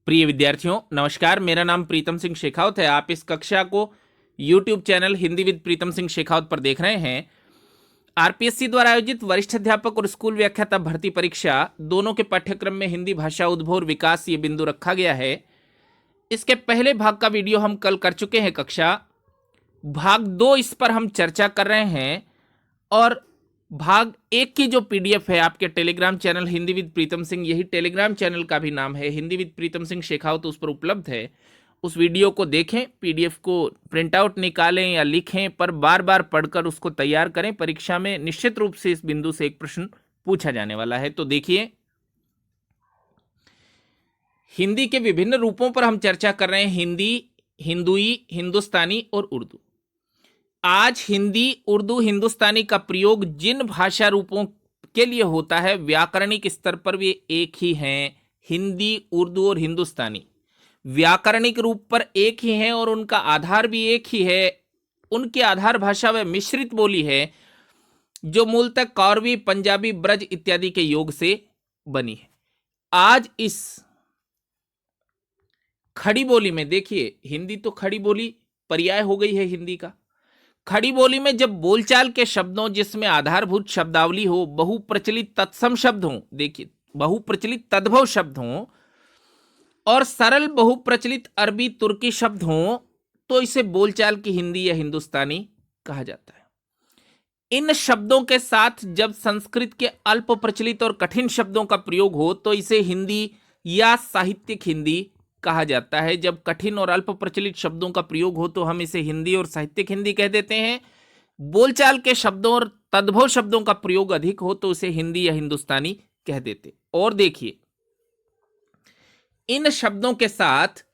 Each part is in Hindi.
प्रिय विद्यार्थियों नमस्कार। मेरा नाम प्रीतम सिंह शेखावत है। आप इस कक्षा को YouTube channel Hindi with Pritam Singh Shekhawat पर देख रहे हैं। आरपीएससी द्वारा आयोजित वरिष्ठ अध्यापक और स्कूल व्याख्याता भर्ती परीक्षा दोनों के पाठ्यक्रम में हिंदी भाषा उद्भव और विकास ये बिंदु रखा गया है। इसके पहले भाग का वीडियो हम कल कर चुके हैं। कक्षा भाग 2 इस पर हम चर्चा कर रहे हैं और भाग 1 की जो पीडीएफ है आपके Telegram channel Hindi with Pritam Singh, यही टेलीग्राम चैनल का भी नाम है, हिंदी विद प्रीतम सिंह शेखावत, उस पर उपलब्ध है। उस वीडियो को देखें, पीडीएफ को प्रिंट आउट निकालें या लिखें, पर बार बार पढ़कर उसको तैयार करें। परीक्षा में निश्चित रूप से इस बिंदु से एक प्रश्न पूछा जाने वाला है। तो देखिए, हिंदी के विभिन्न रूपों पर हम चर्चा कर रहे हैं। हिंदी, हिंदुई, हिंदुस्तानी और उर्दू। आज हिंदी, उर्दू, हिंदुस्तानी का प्रयोग जिन भाषा रूपों के लिए होता है व्याकरणिक स्तर पर वे एक ही हैं। हिंदी, उर्दू और हिंदुस्तानी व्याकरणिक रूप पर एक ही हैं और उनका आधार भी एक ही है। उनकी आधार भाषा व मिश्रित बोली है जो मूलतः कौरवी, पंजाबी, ब्रज इत्यादि के योग से बनी है। आज इस खड़ी बोली में देखिए, हिंदी तो खड़ी बोली पर्याय हो गई है हिंदी का। खड़ी बोली में जब बोलचाल के शब्दों जिसमें आधारभूत शब्दावली हो, बहुप्रचलित तत्सम शब्द हों, देखिए बहुप्रचलित तद्भव शब्द हों और सरल बहुप्रचलित अरबी तुर्की शब्द हों, तो इसे बोलचाल की हिंदी या हिंदुस्तानी कहा जाता है। इन शब्दों के साथ जब संस्कृत के अल्प प्रचलित और कठिन शब्दों का प्रयोग हो तो इसे हिंदी या साहित्यिक हिंदी कहा जाता है। जब कठिन और अल्प प्रचलित शब्दों का प्रयोग हो तो हम इसे हिंदी और साहित्यिक हिंदी कह देते हैं। बोलचाल के शब्दों और तद्भव शब्दों का प्रयोग अधिक हो तो उसे हिंदी या हिंदुस्तानी कह देते। और देखिए, इन शब्दों के साथ,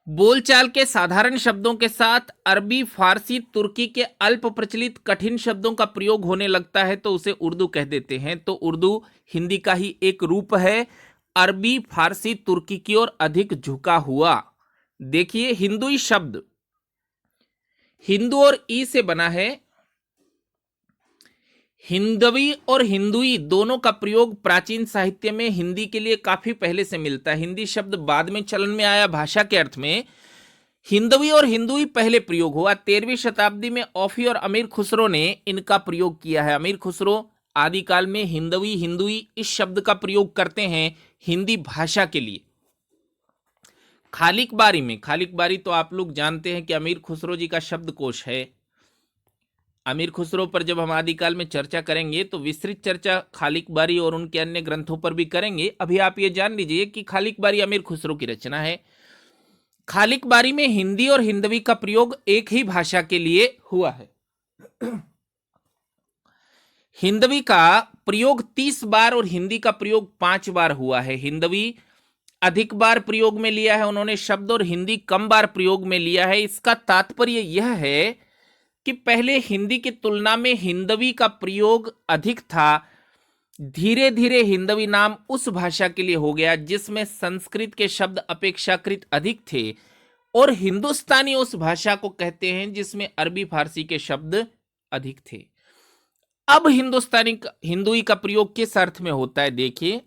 बोलचाल के साधारण शब्दों के साथ अरबी, फारसी, तुर्की के अल्प प्रचलित कठिन शब्दों का प्रयोग होने लगता है तो उसे उर्दू कह देते हैं। तो उर्दू हिंदी का ही एक रूप है, अरबी, फारसी, तुर्की की ओर अधिक झुका हुआ। देखिए, हिंदुई शब्द हिंदू और ई से बना है। हिंदवी और हिंदुई दोनों का प्रयोग प्राचीन साहित्य में हिंदी के लिए काफी पहले से मिलता है। हिंदी शब्द बाद में चलन में आया भाषा के अर्थ में। हिंदवी और हिंदुई पहले प्रयोग हुआ। 13वीं शताब्दी में औफी और अमीर खुसरो ने इनका प्रयोग किया है। अमीर खुसरो आदिकाल में हिंदवी, हिंदुई इस शब्द का प्रयोग करते हैं हिंदी भाषा के लिए। खालिक बारी में, खालिक बारी तो आप लोग जानते हैं कि अमीर खुसरो जी का शब्दकोश है। अमीर खुसरो पर जब हम आदिकाल में चर्चा करेंगे तो विस्तृत चर्चा खालिक बारी और उनके अन्य ग्रंथों पर भी करेंगे। अभी आप ये जान लीजिए कि खालिक बारी अमीर खुसरो की रचना है। खालिक बारी में हिंदी और हिंदवी का प्रयोग एक ही भाषा के लिए हुआ है। हिंदवी का प्रयोग 30 बार और हिंदी का प्रयोग 5 बार हुआ है। हिंदवी अधिक बार प्रयोग में लिया है उन्होंने शब्द, और हिंदी कम बार प्रयोग में लिया है। इसका तात्पर्य यह है कि पहले हिंदी की तुलना में हिंदवी का प्रयोग अधिक था। धीरे धीरे हिंदवी नाम उस भाषा के लिए हो गया जिसमें संस्कृत के शब्द अपेक्षाकृत अधिक थे, और हिंदुस्तानी उस भाषा को कहते हैं जिसमें अरबी, फारसी के शब्द अधिक थे। अब हिंदुस्तानी हिंदुई का प्रयोग किस अर्थ में होता है? देखिए,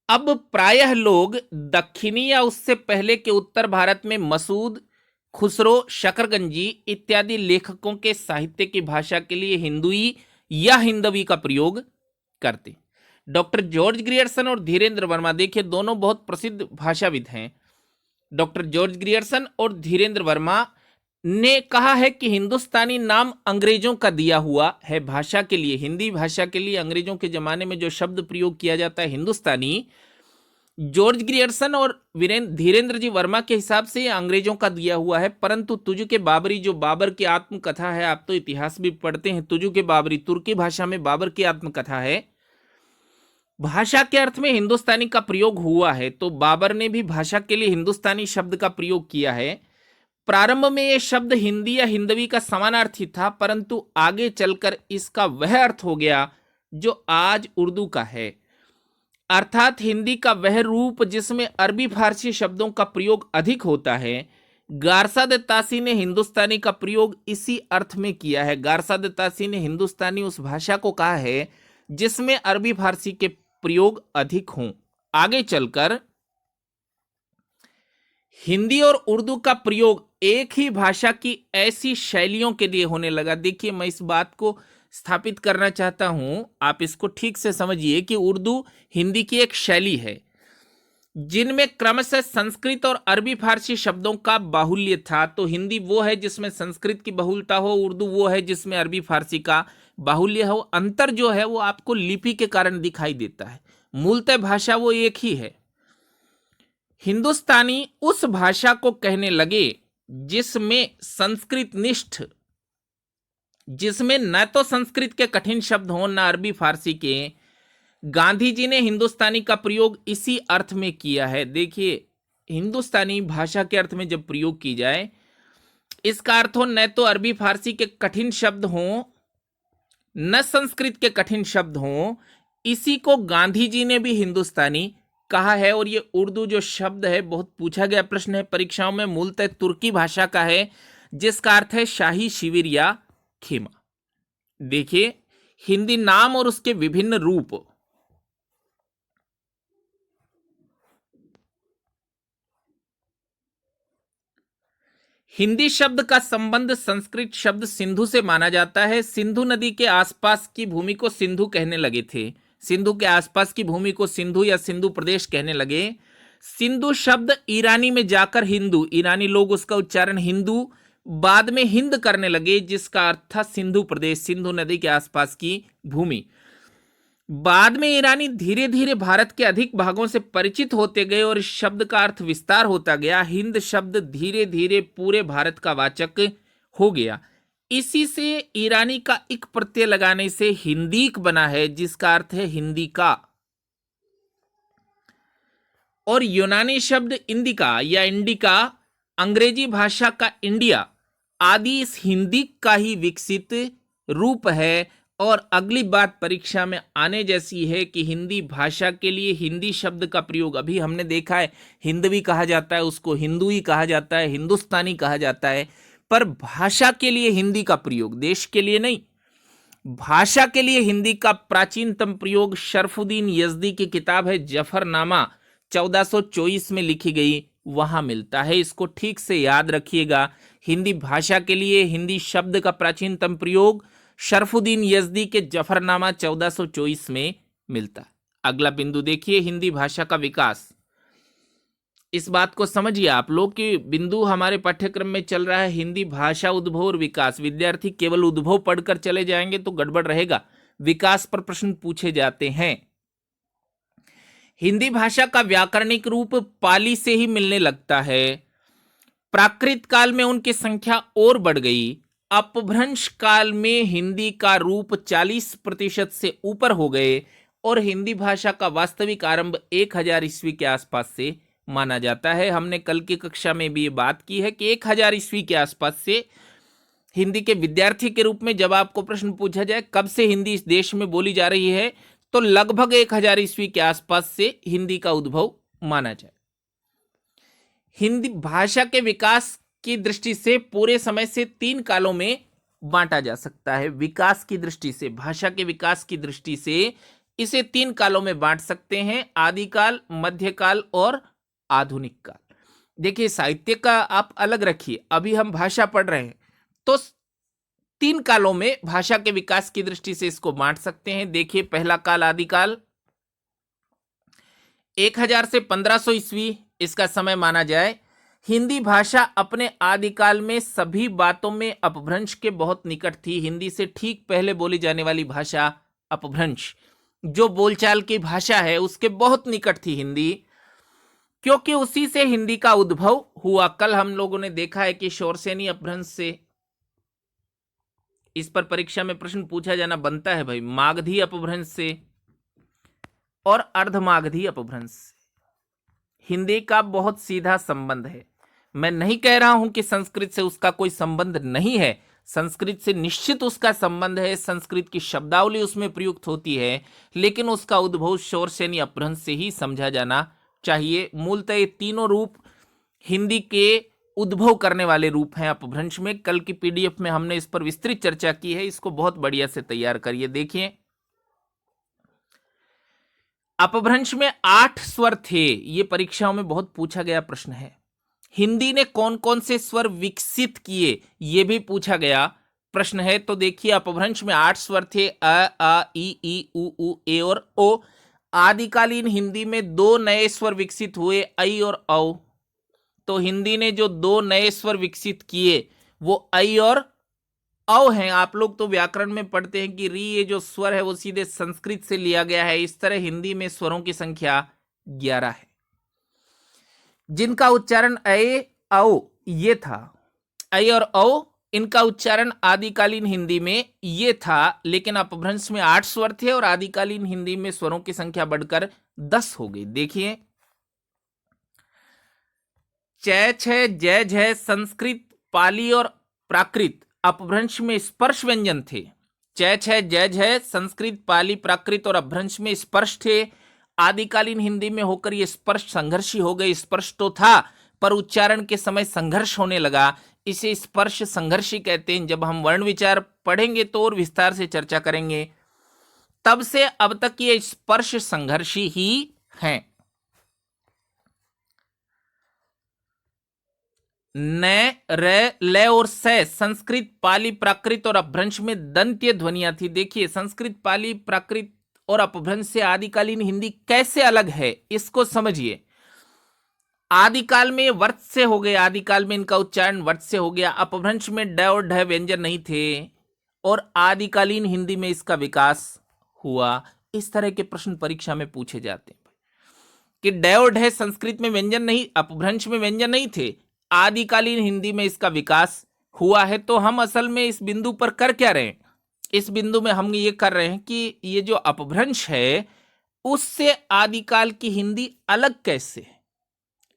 अब प्रायः लोग दक्षिणी या उससे पहले के उत्तर भारत में मसूद, खुसरो, शकरगंजी इत्यादि लेखकों के साहित्य की भाषा के लिए हिंदुई या हिंदवी का प्रयोग करते। डॉक्टर जॉर्ज ग्रियर्सन और धीरेन्द्र वर्मा, देखिए दोनों बहुत प्रसिद्ध भाषाविद हैं। डॉक्टर जॉर्ज ग्रियर्सन और धीरेन्द्र वर्मा ने कहा है कि हिंदुस्तानी नाम अंग्रेजों का दिया हुआ है भाषा के लिए। हिंदी भाषा के लिए अंग्रेजों के जमाने में जो शब्द प्रयोग किया जाता है हिंदुस्तानी, जॉर्ज ग्रियर्सन और धीरेन्द्र जी वर्मा के हिसाब से अंग्रेजों का दिया हुआ है। परंतु तुजु के बाबरी, जो बाबर की आत्मकथा है, आप तो इतिहास भी पढ़ते हैं, तुजु के बाबरी तुर्की भाषा में बाबर की आत्मकथा है, भाषा के अर्थ में हिंदुस्तानी का प्रयोग हुआ है। तो बाबर ने भी भाषा के लिए हिंदुस्तानी शब्द का प्रयोग किया है। प्रारंभ में यह शब्द हिंदी या हिंदवी का समानार्थी था, परंतु आगे चलकर इसका वह अर्थ हो गया जो आज उर्दू का है, अर्थात हिंदी का वह रूप जिसमें अरबी, फारसी शब्दों का प्रयोग अधिक होता है। गारसा दे तासी ने हिंदुस्तानी का प्रयोग इसी अर्थ में किया है। गारसा दे तासी ने हिंदुस्तानी उस भाषा को कहा है जिसमें अरबी, फारसी के प्रयोग अधिक हों। आगे चलकर हिंदी और उर्दू का प्रयोग एक ही भाषा की ऐसी शैलियों के लिए होने लगा। देखिए, मैं इस बात को स्थापित करना चाहता हूं, आप इसको ठीक से समझिए कि उर्दू हिंदी की एक शैली है जिनमें क्रमशः संस्कृत और अरबी फारसी शब्दों का बाहुल्य था। तो हिंदी वो है जिसमें संस्कृत की बहुलता हो, उर्दू वो है जिसमें अरबी फारसी का बाहुल्य हो। अंतर जो है वो आपको लिपि के कारण दिखाई देता है, मूलतः भाषा वो एक ही है। हिंदुस्तानी उस भाषा को कहने लगे जिसमें संस्कृत निष्ठ, जिसमें न तो संस्कृत के कठिन शब्द हो न अरबी फारसी के। गांधी जी ने हिंदुस्तानी का प्रयोग इसी अर्थ में किया है। देखिए, हिंदुस्तानी भाषा के अर्थ में जब प्रयोग की जाए, इसका अर्थ हो न तो अरबी फारसी के कठिन शब्द हो न संस्कृत के कठिन शब्द हो। इसी को गांधी जी ने भी हिंदुस्तानी कहा है। और ये उर्दू जो शब्द है, बहुत पूछा गया प्रश्न है परीक्षाओं में, मूलतः तुर्की भाषा का है जिसका अर्थ है शाही शिविर या खेमा। देखिए, हिंदी नाम और उसके विभिन्न रूप। हिंदी शब्द का संबंध संस्कृत शब्द सिंधु से माना जाता है। सिंधु नदी के आसपास की भूमि को सिंधु कहने लगे थे। सिंधु के आसपास की भूमि को सिंधु या सिंधु प्रदेश कहने लगे। सिंधु शब्द ईरानी में जाकर हिंदू, ईरानी लोग उसका उच्चारण हिंदू, बाद में हिंद करने लगे जिसका अर्थ था सिंधु प्रदेश, सिंधु नदी के आसपास की भूमि। बाद में ईरानी धीरे धीरे भारत के अधिक भागों से परिचित होते गए और इस शब्द का अर्थ विस्तार होता गया। हिंद शब्द धीरे धीरे पूरे भारत का वाचक हो गया। इसी से ईरानी का इक प्रत्यय लगाने से हिंदीक बना है जिसका अर्थ है हिंदी का। और यूनानी शब्द इंडिका या इंडिका, अंग्रेजी भाषा का इंडिया आदि इस हिंदी का ही विकसित रूप है। और अगली बात परीक्षा में आने जैसी है कि हिंदी भाषा के लिए हिंदी शब्द का प्रयोग, अभी हमने देखा है हिंदवी कहा जाता है, उसको हिंदुई कहा जाता है, हिंदुस्तानी कहा जाता है, पर भाषा के लिए हिंदी का प्रयोग, देश के लिए नहीं, भाषा के लिए हिंदी का प्राचीनतम प्रयोग शरफुद्दीन यज़दी की किताब है जफरनामा 1424 में लिखी गई, वहां मिलता है। इसको ठीक से याद रखिएगा। हिंदी भाषा के लिए हिंदी शब्द का प्राचीनतम प्रयोग शरफुद्दीन यज़दी के जफरनामा 1424 में मिलता है। अगला बिंदु देखिए, हिंदी भाषा का विकास। इस बात को समझिए आप लोग कि बिंदु हमारे पाठ्यक्रम में चल रहा है हिंदी भाषा उद्भव और विकास। विद्यार्थी केवल उद्भव पढ़कर चले जाएंगे तो गड़बड़ रहेगा, विकास पर प्रश्न पूछे जाते हैं। हिंदी भाषा का व्याकरणिक रूप पाली से ही मिलने लगता है। प्राकृत काल में उनकी संख्या और बढ़ गई। अपभ्रंश काल में हिंदी का रूप 40% से ऊपर हो गए और हिंदी भाषा का वास्तविक आरंभ 1000 ईस्वी के आसपास से माना जाता है। हमने कल की कक्षा में भी ये बात की है कि 1000 ईस्वी के आसपास से हिंदी के विद्यार्थी के रूप में जब आपको प्रश्न पूछा जाए कब से हिंदी इस देश में बोली जा रही है, तो लगभग 1000 ईस्वी के आसपास से हिंदी का उद्भव माना जाए। हिंदी भाषा के विकास की दृष्टि से पूरे समय से 3 कालों में बांटा जा सकता है। विकास की दृष्टि से, भाषा के विकास की दृष्टि से इसे 3 कालों में बांट सकते हैं, आदिकाल, मध्यकाल और आधुनिक काल। देखिए, साहित्य का आप अलग रखिए, अभी हम भाषा पढ़ रहे हैं, तो 3 कालों में भाषा के विकास की दृष्टि से इसको बांट सकते हैं। देखिए, पहला काल आदिकाल 1000 से 1500 ईस्वी इसका समय माना जाए। हिंदी भाषा अपने आदिकाल में सभी बातों में अपभ्रंश के बहुत निकट थी। हिंदी से ठीक पहले बोली जाने वाली भाषा अपभ्रंश, जो बोलचाल की भाषा है, उसके बहुत निकट थी हिंदी, क्योंकि उसी से हिंदी का उद्भव हुआ। कल हम लोगों ने देखा है कि शौरसेनी अपभ्रंश से, इस पर परीक्षा में प्रश्न पूछा जाना बनता है भाई, मागधी अपभ्रंश से और अर्धमागधी अपभ्रंश से हिंदी का बहुत सीधा संबंध है। मैं नहीं कह रहा हूं कि संस्कृत से उसका कोई संबंध नहीं है, संस्कृत से निश्चित उसका संबंध है, संस्कृत की शब्दावली उसमें प्रयुक्त होती है, लेकिन उसका उद्भव शौरसेनी अपभ्रंश से ही समझा जाना चाहिए। मूलतः ये तीनों रूप हिंदी के उद्भव करने वाले रूप हैं अपभ्रंश में। कल की पीडीएफ में हमने इस पर विस्तृत चर्चा की है, इसको बहुत बढ़िया से तैयार करिए। देखिए, अपभ्रंश में 8 स्वर थे। ये परीक्षाओं में बहुत पूछा गया प्रश्न है। हिंदी ने कौन कौन से स्वर विकसित किए, ये भी पूछा गया प्रश्न है। तो देखिए, अपभ्रंश में 8 स्वर थे, अ, आ, ई, उ, ए और ओ। आदिकालीन हिंदी में 2 नए स्वर विकसित हुए, ऐ और औ। तो हिंदी ने जो 2 नए स्वर विकसित किए वो ऐ और औ हैं। आप लोग तो व्याकरण में पढ़ते हैं कि री, ये जो स्वर है वो सीधे संस्कृत से लिया गया है। इस तरह हिंदी में स्वरों की संख्या 11 है, जिनका उच्चारण ऐ औ ये था। ऐ और औ इनका उच्चारण आदिकालीन हिंदी में ये था, लेकिन अपभ्रंश में 8 स्वर थे और आदिकालीन हिंदी में स्वरों की संख्या बढ़कर 10 हो गई। देखिए, चय, छय, जय, झय संस्कृत, पाली और प्राकृत अपभ्रंश में स्पर्श व्यंजन थे। चय, छय, जय, झय संस्कृत, पाली, प्राकृत और अपभ्रंश में स्पर्श थे। आदिकालीन हिंदी में होकर ये स्पर्श संघर्षी हो गए। स्पर्श तो था पर उच्चारण के समय संघर्ष होने लगा, इसे स्पर्श संघर्षी कहते हैं। जब हम वर्ण विचार पढ़ेंगे तो और विस्तार से चर्चा करेंगे। तब से अब तक ये स्पर्श संघर्षी ही हैं। न, र, ल और से संस्कृत, पाली, प्राकृत और अपभ्रंश में दंत्य ध्वनियां थी। देखिए, संस्कृत, पाली, प्राकृत और अपभ्रंश से आदिकालीन हिंदी कैसे अलग है, इसको समझिए। आदिकाल में वर्त से हो गए, आदिकाल में इनका उच्चारण वर्त से हो गया। अपभ्रंश में ड और ढ व्यंजन नहीं थे और आदिकालीन हिंदी में इसका विकास हुआ। इस तरह के प्रश्न परीक्षा में पूछे जाते हैं कि ड और ढ संस्कृत में व्यंजन नहीं, अपभ्रंश में व्यंजन नहीं थे, आदिकालीन हिंदी में इसका विकास हुआ है। तो हम असल में इस बिंदु पर कर क्या रहे हैं? इस बिंदु में हम ये कर रहे हैं कि ये जो अपभ्रंश है उससे आदिकाल की हिंदी अलग कैसे है,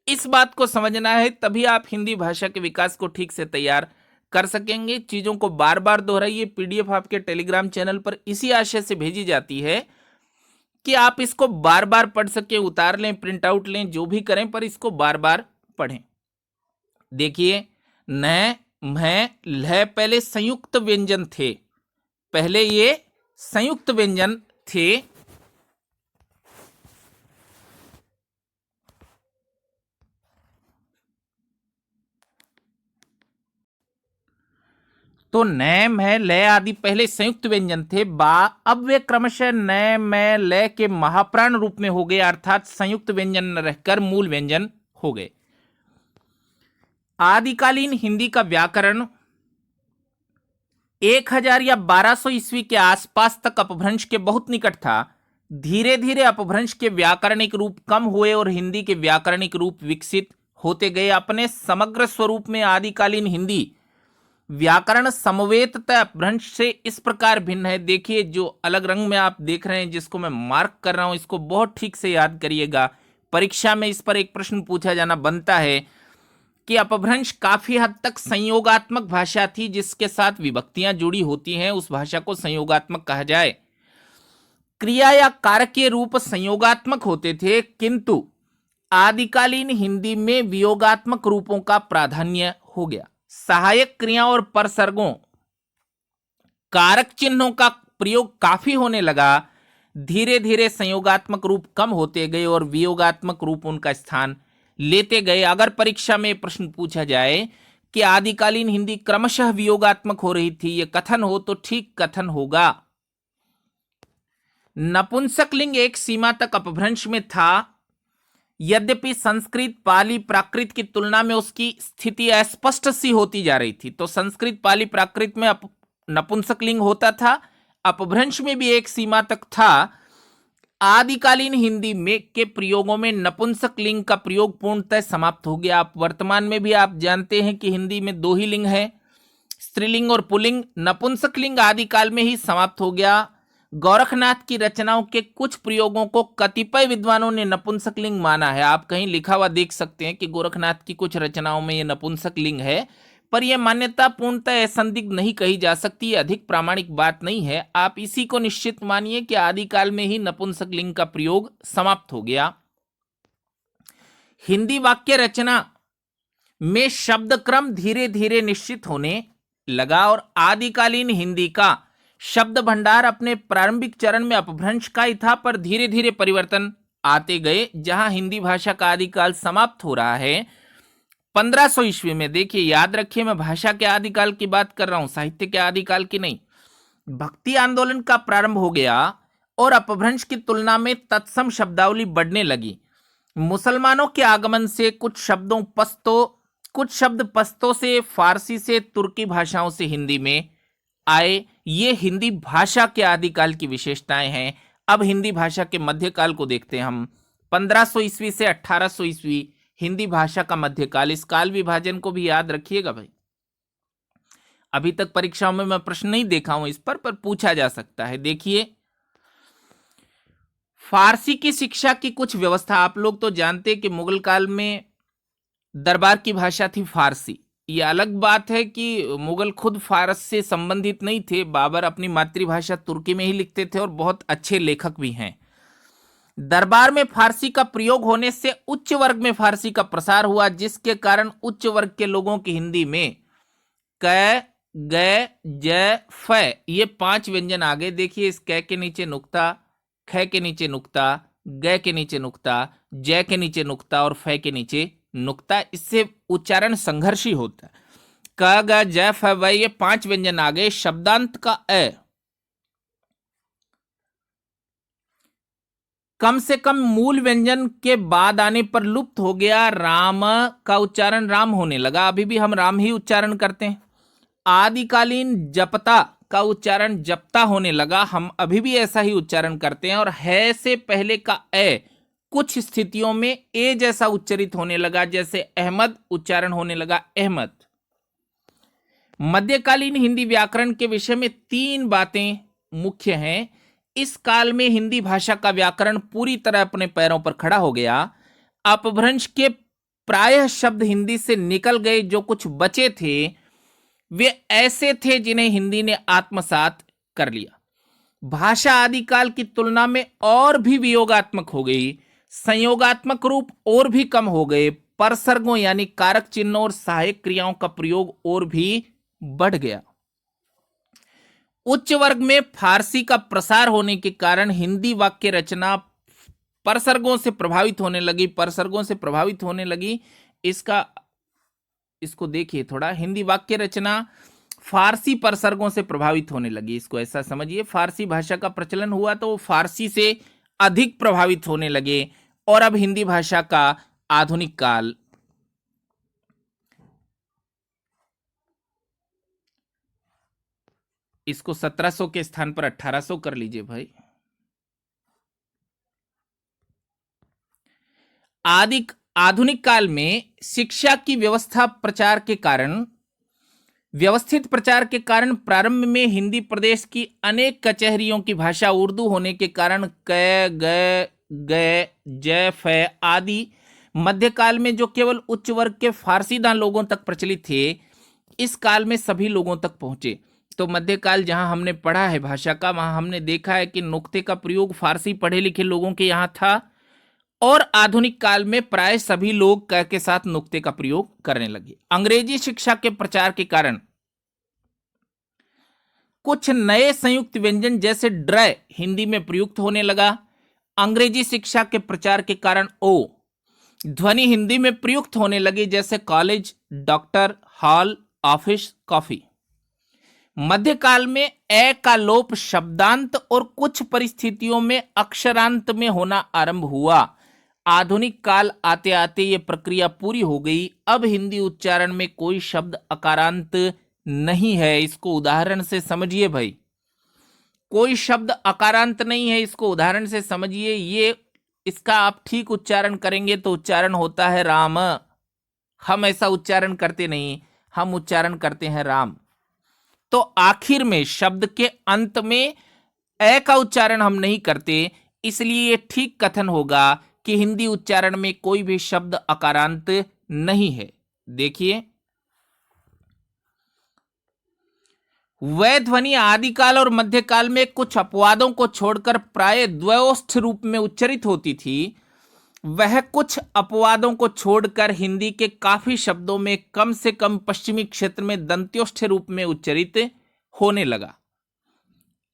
इस बात को समझना है। तभी आप हिंदी भाषा के विकास को ठीक से तैयार कर सकेंगे। चीजों को बार बार दोहराइए। पीडीएफ आपके टेलीग्राम चैनल पर इसी आशय से भेजी जाती है कि आप इसको बार बार पढ़ सके, उतार लें, प्रिंट आउट लें, जो भी करें, पर इसको बार बार पढ़ें। देखिए, न, म्ह, लह पहले संयुक्त व्यंजन थे, पहले ये संयुक्त व्यंजन थे। तो न, मह, ल आदि पहले संयुक्त व्यंजन थे। अब वे क्रमशः न, म, ल के महाप्राण रूप में हो गए, अर्थात संयुक्त व्यंजन न रहकर मूल व्यंजन हो गए। आदिकालीन हिंदी का व्याकरण 1000 या 1200 ईस्वी के आसपास तक अपभ्रंश के बहुत निकट था। धीरे धीरे अपभ्रंश के व्याकरणिक रूप कम हुए और हिंदी के व्याकरणिक रूप विकसित होते गए। अपने समग्र स्वरूप में आदिकालीन हिंदी व्याकरण समवेतता अपभ्रंश से इस प्रकार भिन्न है। देखिए, जो अलग रंग में आप देख रहे हैं, जिसको मैं मार्क कर रहा हूं, इसको बहुत ठीक से याद करिएगा। परीक्षा में इस पर एक प्रश्न पूछा जाना बनता है कि अपभ्रंश काफी हद तक संयोगात्मक भाषा थी, जिसके साथ विभक्तियां जुड़ी होती हैं, उस भाषा को संयोगात्मक कहा जाए। क्रिया या कारक के रूप संयोगात्मक होते थे, किंतु आदिकालीन हिंदी में वियोगात्मक रूपों का प्राधान्य हो गया। सहायक क्रियाओं और परसर्गों, कारक चिन्हों का प्रयोग काफी होने लगा। धीरे धीरे संयोगात्मक रूप कम होते गए और वियोगात्मक रूप उनका स्थान लेते गए। अगर परीक्षा में प्रश्न पूछा जाए कि आदिकालीन हिंदी क्रमशः वियोगात्मक हो रही थी, यह कथन हो तो ठीक कथन होगा। नपुंसक लिंग एक सीमा तक अपभ्रंश में था, यद्यपि संस्कृत, पाली, प्राकृत की तुलना में उसकी स्थिति अस्पष्ट सी होती जा रही थी। तो संस्कृत, पाली, प्राकृत में नपुंसक लिंग होता था, अपभ्रंश में भी एक सीमा तक था। आदिकालीन हिंदी में के प्रयोगों में नपुंसक लिंग का प्रयोग पूर्णतः समाप्त हो गया। आप वर्तमान में भी आप जानते हैं कि हिंदी में 2 ही लिंग है, स्त्रीलिंग और पुल्लिंग। नपुंसक लिंग आदिकाल में ही समाप्त हो गया। गोरखनाथ की रचनाओं के कुछ प्रयोगों को कतिपय विद्वानों ने नपुंसक लिंग माना है। आप कहीं लिखा हुआ देख सकते हैं कि गोरखनाथ की कुछ रचनाओं में यह नपुंसक लिंग है, पर यह मान्यता पूर्णतः असंदिग्ध नहीं कही जा सकती, अधिक प्रामाणिक बात नहीं है। आप इसी को निश्चित मानिए कि आदिकाल में ही नपुंसक लिंग का प्रयोग समाप्त हो गया। हिंदी वाक्य रचना में शब्द क्रम धीरे धीरे निश्चित होने लगा और आदिकालीन हिंदी का शब्द भंडार अपने प्रारंभिक चरण में अपभ्रंश का ही था, पर धीरे धीरे परिवर्तन आते गए। जहां हिंदी भाषा का आदिकाल समाप्त हो रहा है 1500 ईस्वी में, देखिए याद रखिए मैं भाषा के आदिकाल की बात कर रहा हूं, साहित्य के आदिकाल की नहीं। भक्ति आंदोलन का प्रारंभ हो गया और अपभ्रंश की तुलना में तत्सम शब्दावली बढ़ने लगी। मुसलमानों के आगमन से कुछ शब्द पश्तो से, फारसी से, तुर्की भाषाओं से हिंदी में आए। ये हिंदी भाषा के आदिकाल की विशेषताएं हैं। अब हिंदी भाषा के मध्यकाल को देखते हैं हम। 1500 ईस्वी से 1800 ईस्वी हिंदी भाषा का मध्यकाल। इस काल विभाजन को भी याद रखिएगा भाई। अभी तक परीक्षाओं में मैं प्रश्न नहीं देखा हूं इस पर पूछा जा सकता है। देखिए, फारसी की शिक्षा की कुछ व्यवस्था। आप लोग तो जानते हैं कि मुगल काल में दरबार की भाषा थी फारसी। ये अलग बात है कि मुगल खुद फारस से संबंधित नहीं थे। बाबर अपनी मातृभाषा तुर्की में ही लिखते थे और बहुत अच्छे लेखक भी हैं। दरबार में फारसी का प्रयोग होने से उच्च वर्ग में फारसी का प्रसार हुआ, जिसके कारण उच्च वर्ग के लोगों की हिंदी में क, ग, ज, फ ये 5 व्यंजन आ गए। देखिए, इस क के नीचे नुक्ता, ख के नीचे नुक्ता, ग के नीचे नुक्ता, ज के नीचे नुक्ता और फ के नीचे नुक्ता। इससे उच्चारण संघर्षी होता है। क, ग, ज, फ, व ये 5 व्यंजन आ गए। शब्दांत का अ कम से कम मूल व्यंजन के बाद आने पर लुप्त हो गया। राम का उच्चारण राम होने लगा। अभी भी हम राम ही उच्चारण करते हैं। आदिकालीन जपता का उच्चारण जपता होने लगा। हम अभी भी ऐसा ही उच्चारण करते हैं। और है से पहले का ए कुछ स्थितियों में ए जैसा उच्चरित होने लगा, जैसे अहमद उच्चारण होने लगा अहमद। मध्यकालीन हिंदी व्याकरण के विषय में 3 बातें मुख्य हैं। इस काल में हिंदी भाषा का व्याकरण पूरी तरह अपने पैरों पर खड़ा हो गया। अपभ्रंश के प्रायः शब्द हिंदी से निकल गए। जो कुछ बचे थे वे ऐसे थे जिन्हें हिंदी ने आत्मसात कर लिया। भाषा आदिकाल की तुलना में और भी वियोगात्मक हो गई। संयोगात्मक रूप और भी कम हो गए। परसर्गों यानी कारक चिन्हों और सहायक क्रियाओं का प्रयोग और भी बढ़ गया। उच्च वर्ग में फारसी का प्रसार होने के कारण हिंदी वाक्य रचना परसर्गों से प्रभावित होने लगी। इसको देखिए थोड़ा, हिंदी वाक्य रचना फारसी परसर्गों से प्रभावित होने लगी। इसको ऐसा समझिए, फारसी भाषा का प्रचलन हुआ तो वो फारसी से अधिक प्रभावित होने लगे। और अब हिंदी भाषा का आधुनिक काल। इसको 1700 के स्थान पर 1800 कर लीजिए भाई। आधुनिक काल में शिक्षा की व्यवस्थित प्रचार के कारण प्रारंभ में हिंदी प्रदेश की अनेक कचहरियों की भाषा उर्दू होने के कारण क, ग, ज, फ आदि मध्यकाल में जो केवल उच्च वर्ग के फारसीदान लोगों तक प्रचलित थे, इस काल में सभी लोगों तक पहुंचे। तो मध्यकाल जहां हमने पढ़ा है भाषा का, वहां हमने देखा है कि नुक्ते का प्रयोग फारसी पढ़े लिखे लोगों के यहां था। और आधुनिक काल में प्राय सभी लोग क के साथ नुक्ते का प्रयोग करने लगे। अंग्रेजी शिक्षा के प्रचार के कारण कुछ नए संयुक्त व्यंजन जैसे ड्र हिंदी में प्रयुक्त होने लगा। अंग्रेजी शिक्षा के प्रचार के कारण ओ ध्वनि हिंदी में प्रयुक्त होने लगी, जैसे college, doctor, hall, office, coffee. मध्यकाल में ए का लोप शब्दांत और कुछ परिस्थितियों में अक्षरांत में होना आरंभ हुआ। आधुनिक काल आते आते ये प्रक्रिया पूरी हो गई। अब हिंदी उच्चारण में कोई शब्द अकारांत नहीं है। इसको उदाहरण से समझिए भाई, कोई शब्द अकारांत नहीं है। इसको उदाहरण से समझिए। ये इसका आप ठीक उच्चारण करेंगे तो उच्चारण होता है राम। हम ऐसा उच्चारण करते नहीं, हम उच्चारण करते हैं राम। तो आखिर में शब्द के अंत में ए का उच्चारण हम नहीं करते, इसलिए ये ठीक कथन होगा कि हिंदी उच्चारण में कोई भी शब्द अकारांत नहीं है। देखिए, वह ध्वनि आदिकाल और मध्यकाल में कुछ अपवादों को छोड़कर प्राय द्वयोष्ठ रूप में उच्चरित होती थी। वह कुछ अपवादों को छोड़कर हिंदी के काफी शब्दों में कम से कम पश्चिमी क्षेत्र में दंत्योष्ठ रूप में उच्चरित होने लगा।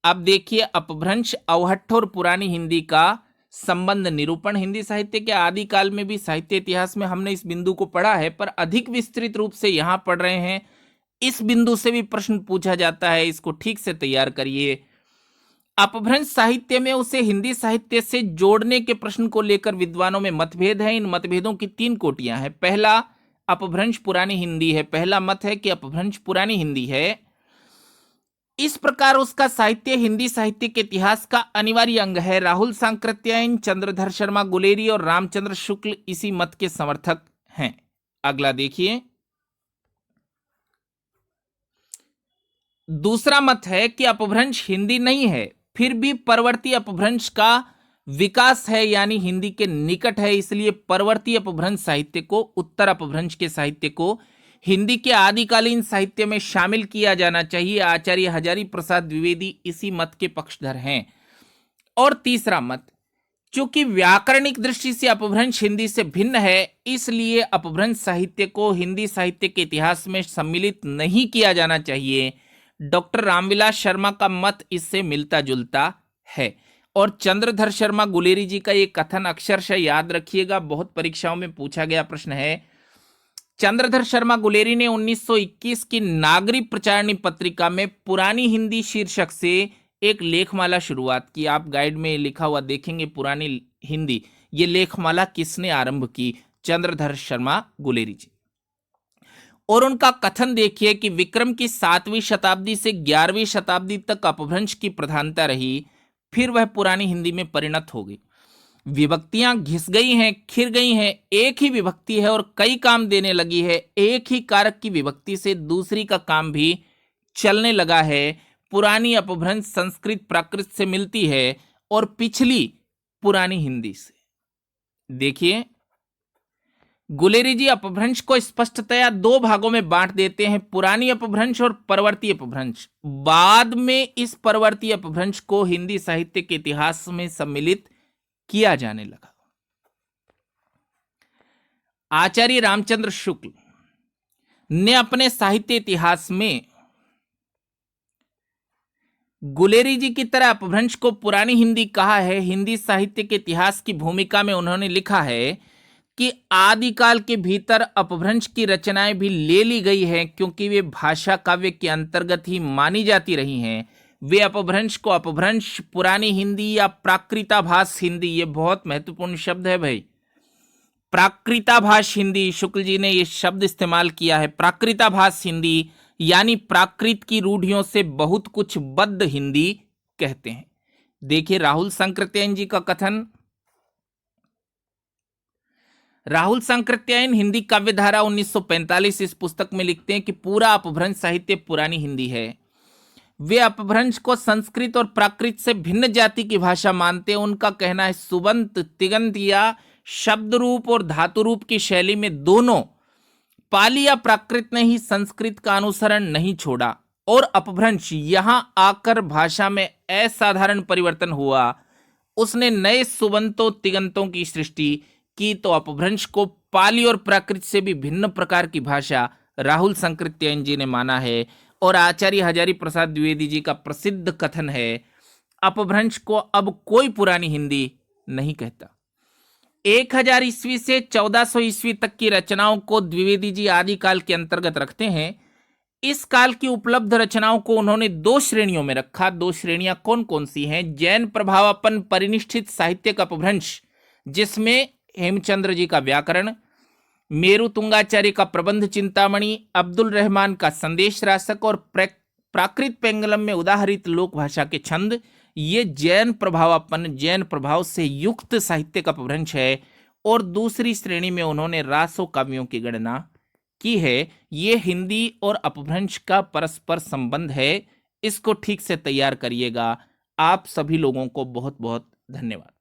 अब देखिए अपभ्रंश, अवहट्ठ और पुरानी हिंदी का संबंध निरूपण। हिंदी साहित्य के आदिकाल में भी साहित्य इतिहास में हमने इस बिंदु को पढ़ा है, पर अधिक विस्तृत रूप से यहां पढ़ रहे हैं। इस बिंदु से भी प्रश्न पूछा जाता है, इसको ठीक से तैयार करिए। अपभ्रंश साहित्य में उसे हिंदी साहित्य से जोड़ने के प्रश्न को लेकर विद्वानों में मतभेद है। इन मतभेदों की 3 कोटियां हैं। पहला, अपभ्रंश पुरानी हिंदी है। पहला मत है कि अपभ्रंश पुरानी हिंदी है। इस प्रकार उसका साहित्य हिंदी साहित्य के इतिहास का अनिवार्य अंग है। राहुल सांकृत्यायन, चंद्रधर शर्मा गुलेरी और रामचंद्र शुक्ल इसी मत के समर्थक हैं। अगला देखिए, दूसरा मत है कि अपभ्रंश हिंदी नहीं है, फिर भी परवर्ती अपभ्रंश का विकास है, यानी हिंदी के निकट है, इसलिए परवर्ती अपभ्रंश साहित्य को, उत्तर अपभ्रंश के साहित्य को हिंदी के आदिकालीन साहित्य में शामिल किया जाना चाहिए। आचार्य हजारी प्रसाद द्विवेदी इसी मत के पक्षधर हैं। और तीसरा मत, चूंकि व्याकरणिक दृष्टि से अपभ्रंश हिंदी से भिन्न है, इसलिए अपभ्रंश साहित्य को हिंदी साहित्य के इतिहास में सम्मिलित नहीं किया जाना चाहिए। डॉक्टर रामविलास शर्मा का मत इससे मिलता जुलता है। और चंद्रधर शर्मा गुलेरी जी का ये कथन अक्षरशः याद रखिएगा, बहुत परीक्षाओं में पूछा गया प्रश्न है। चंद्रधर शर्मा गुलेरी ने 1921 की नागरी प्रचारणी पत्रिका में पुरानी हिंदी शीर्षक से एक लेखमाला शुरुआत की। आप गाइड में लिखा हुआ देखेंगे पुरानी हिंदी। ये लेखमाला किसने आरंभ की? चंद्रधर शर्मा गुलेरी जी। और उनका कथन देखिए कि विक्रम की 7वीं शताब्दी से 11वीं शताब्दी तक अपभ्रंश की प्रधानता रही, फिर वह पुरानी हिंदी में परिणत हो गई। विभक्तियां घिस गई हैं, खिर गई हैं, एक ही विभक्ति है और कई काम देने लगी है। एक ही कारक की विभक्ति से दूसरी का काम भी चलने लगा है। पुरानी अपभ्रंश संस्कृत प्राकृत से मिलती है और पिछली पुरानी हिंदी से। देखिए, गुलेरी जी अपभ्रंश को स्पष्टतया 2 भागों में बांट देते हैं, पुरानी अपभ्रंश और परवर्ती अपभ्रंश। बाद में इस परवर्ती अपभ्रंश को हिंदी साहित्य के इतिहास में सम्मिलित किया जाने लगा। आचार्य रामचंद्र शुक्ल ने अपने साहित्य इतिहास में गुलेरी जी की तरह अपभ्रंश को पुरानी हिंदी कहा है। हिंदी साहित्य के इतिहास की भूमिका में उन्होंने लिखा है कि आदिकाल के भीतर अपभ्रंश की रचनाएं भी ले ली गई हैं, क्योंकि वे भाषा काव्य के अंतर्गत ही मानी जाती रही हैं। वे अपभ्रंश को अपभ्रंश पुरानी हिंदी या प्राकृताभास हिंदी, ये बहुत महत्वपूर्ण शब्द है भाई, प्राकृताभास हिंदी, शुक्ल जी ने ये शब्द इस्तेमाल किया है, प्राकृताभास हिंदी यानी प्राकृत की रूढ़ियों से बहुत कुछ बद्ध हिंदी कहते हैं। देखिए राहुल सांकृत्यायन जी का कथन। राहुल सांकृत्यायन हिंदी काव्यधारा 1945 इस पुस्तक में लिखते हैं कि पूरा अपभ्रंश साहित्य पुरानी हिंदी है। वे अपभ्रंश को संस्कृत और प्राकृत से भिन्न जाति की भाषा मानते हैं। उनका कहना है सुबंत, तिगंत या शब्द रूप और धातु रूप की शैली में दोनों पाली या प्राकृत ने ही संस्कृत का अनुसरण नहीं छोड़ा और अपभ्रंश यहां आकर भाषा में असाधारण परिवर्तन हुआ। उसने नए सुबंतों तिगंतों की सृष्टि की, तो अपभ्रंश को पाली और प्राकृत से भी भिन्न प्रकार की भाषा राहुल सांकृत्यायन जी ने माना है। और आचार्य हजारी प्रसाद द्विवेदी जी का प्रसिद्ध कथन है, अपभ्रंश को अब कोई पुरानी हिंदी नहीं कहता। 1000 ईस्वी से 1400 ईस्वी तक की रचनाओं को द्विवेदी जी आदिकाल के अंतर्गत रखते हैं। इस काल की उपलब्ध रचनाओं को उन्होंने 2 श्रेणियों में रखा। 2 श्रेणियां कौन कौन सी हैं? जैन प्रभावापन परिनिष्ठित साहित्यिक अपभ्रंश, जिसमें हेमचंद्र जी का व्याकरण, मेरु तुंगाचार्य का प्रबंध चिंतामणि, अब्दुल रहमान का संदेश रासक और प्राकृत पेंगलम में उदाहरित लोक भाषा के छंद, ये जैन प्रभावापन, जैन प्रभाव से युक्त साहित्यिक अपभ्रंश है। और दूसरी श्रेणी में उन्होंने रासो काव्यों की गणना की है। ये हिंदी और अपभ्रंश का परस्पर संबंध है। इसको ठीक से तैयार करिएगा। आप सभी लोगों को बहुत बहुत धन्यवाद।